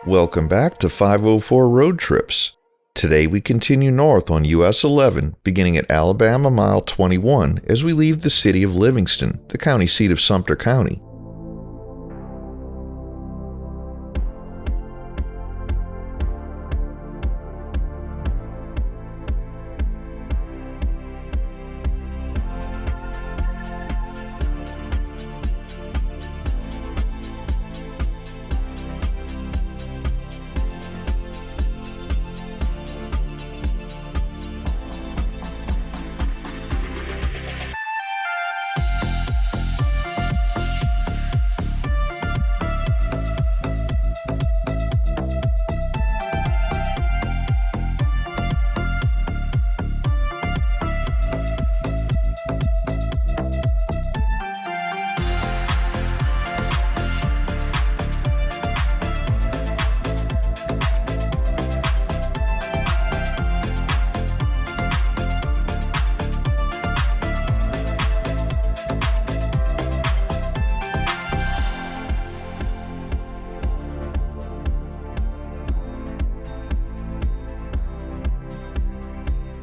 Welcome back to 504 Road Trips. Today we continue north on US 11, beginning at Alabama Mile 21 as we leave the city of Livingston, the county seat of Sumter County.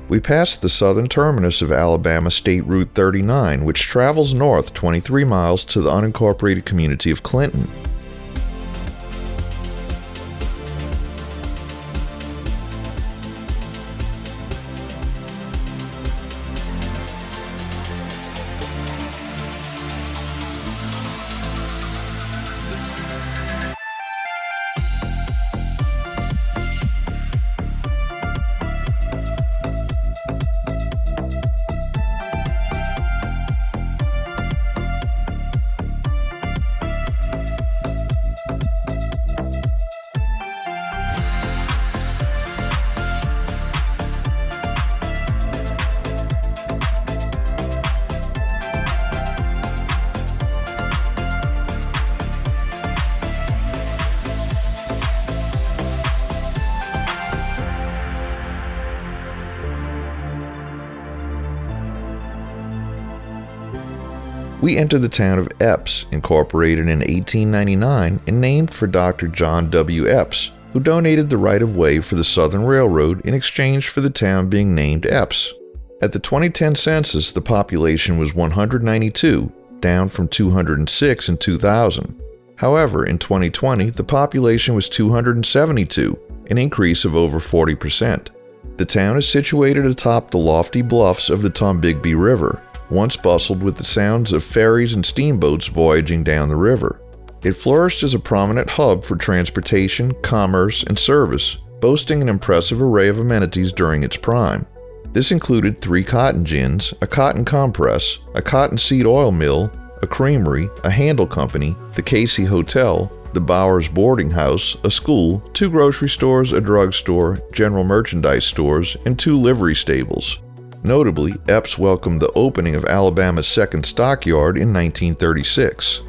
We passed the southern terminus of Alabama State Route 39, which travels north 23 miles to the unincorporated community of Clinton. We entered the town of Epps, incorporated in 1899 and named for Dr. John W. Epps, who donated the right-of-way for the Southern Railroad in exchange for the town being named Epps. At the 2010 census, the population was 192, down from 206 in 2000. However, in 2020, the population was 272, an increase of over 40%. The town is situated atop the lofty bluffs of the Tombigbee River, once bustled with the sounds of ferries and steamboats voyaging down the river. It flourished as a prominent hub for transportation, commerce, and service, boasting an impressive array of amenities during its prime. This included 3 cotton gins, a cotton compress, a cottonseed oil mill, a creamery, a handle company, the Casey Hotel, the Bowers Boarding House, a school, 2 grocery stores, a drugstore, general merchandise stores, and 2 livery stables. Notably, Epps welcomed the opening of Alabama's second stockyard in 1936.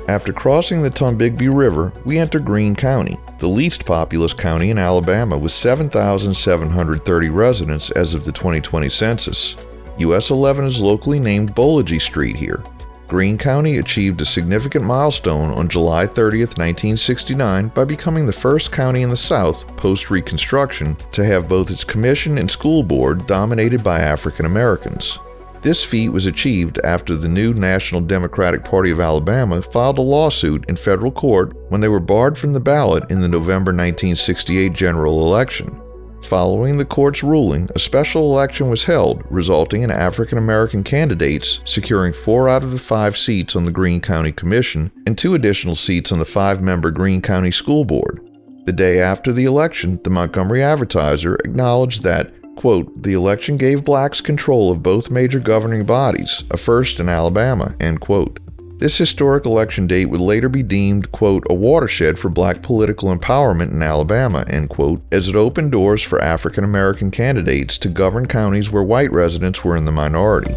After crossing the Tombigbee River, we enter Greene County, the least populous county in Alabama with 7,730 residents as of the 2020 census. US 11 is locally named Bolagy Street here. Greene County achieved a significant milestone on July 30, 1969 by becoming the first county in the South, post-Reconstruction, to have both its commission and school board dominated by African Americans. This feat was achieved after the new National Democratic Party of Alabama filed a lawsuit in federal court when they were barred from the ballot in the November 1968 general election. Following the court's ruling, a special election was held, resulting in African American candidates securing 4 out of the 5 seats on the Greene County Commission and 2 additional seats on the 5-member Greene County School Board. The day after the election, the Montgomery Advertiser acknowledged that, quote, "the election gave blacks control of both major governing bodies, a first in Alabama," end quote. This historic election date would later be deemed, quote, "a watershed for black political empowerment in Alabama," end quote, as it opened doors for African American candidates to govern counties where white residents were in the minority.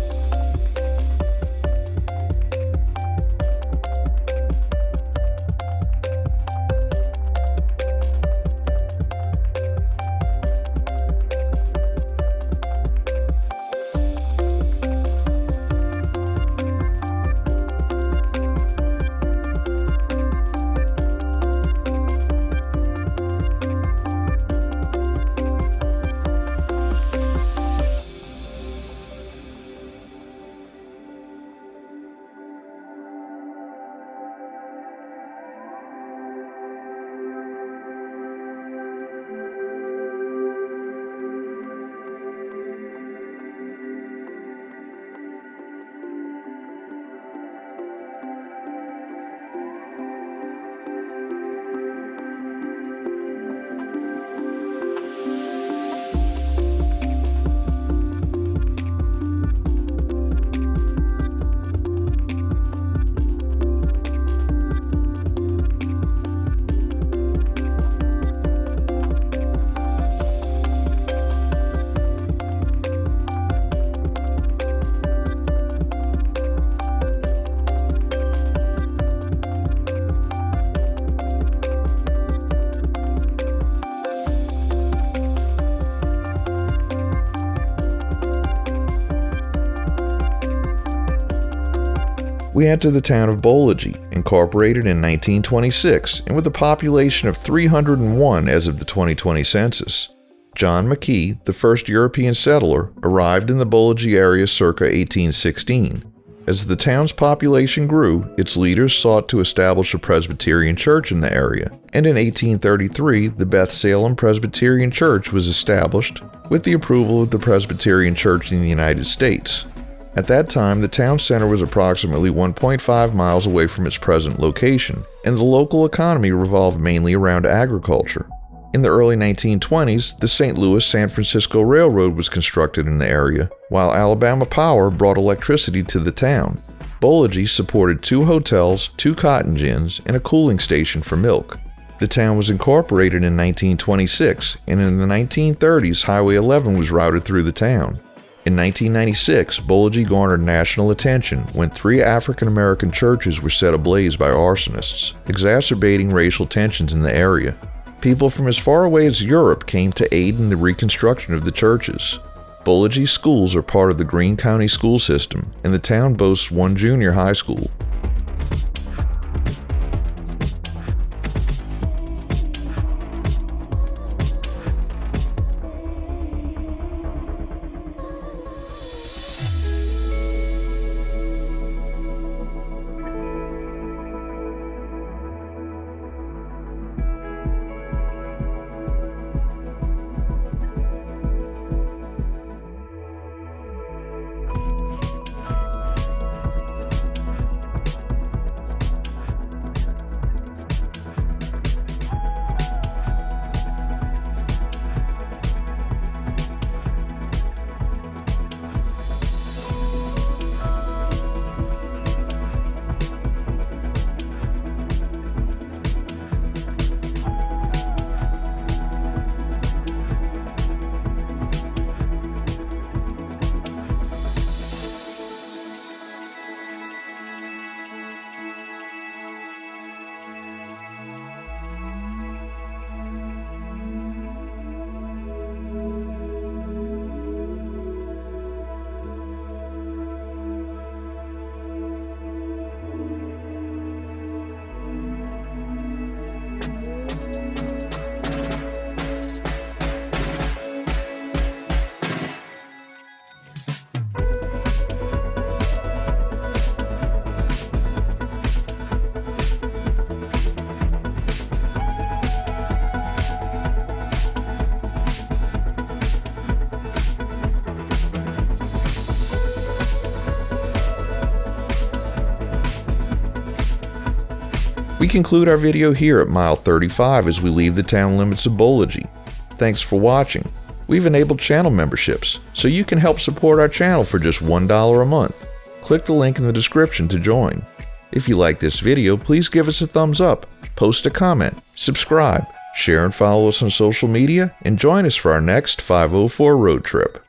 We enter the town of Boligee, incorporated in 1926 and with a population of 301 as of the 2020 census. John McKee, the first European settler, arrived in the Boligee area circa 1816. As the town's population grew, its leaders sought to establish a Presbyterian church in the area, and in 1833 the Beth Salem Presbyterian Church was established with the approval of the Presbyterian Church in the United States. At that time, the town center was approximately 1.5 miles away from its present location, and the local economy revolved mainly around agriculture. In the early 1920s, the St. Louis-San Francisco Railroad was constructed in the area, while Alabama Power brought electricity to the town. Boligee supported 2 hotels, 2 cotton gins, and a cooling station for milk. The town was incorporated in 1926, and in the 1930s, Highway 11 was routed through the town. In 1996, Boligee garnered national attention when 3 African American churches were set ablaze by arsonists, exacerbating racial tensions in the area. People from as far away as Europe came to aid in the reconstruction of the churches. Boligee schools are part of the Greene County school system, and the town boasts 1 junior high school. We conclude our video here at mile 35 as we leave the town limits of Bolaji. Thanks for watching. We've enabled channel memberships, so you can help support our channel for just $1 a month. Click the link in the description to join. If you like this video, please give us a thumbs up, post a comment, subscribe, share and follow us on social media, and join us for our next 504 road trip.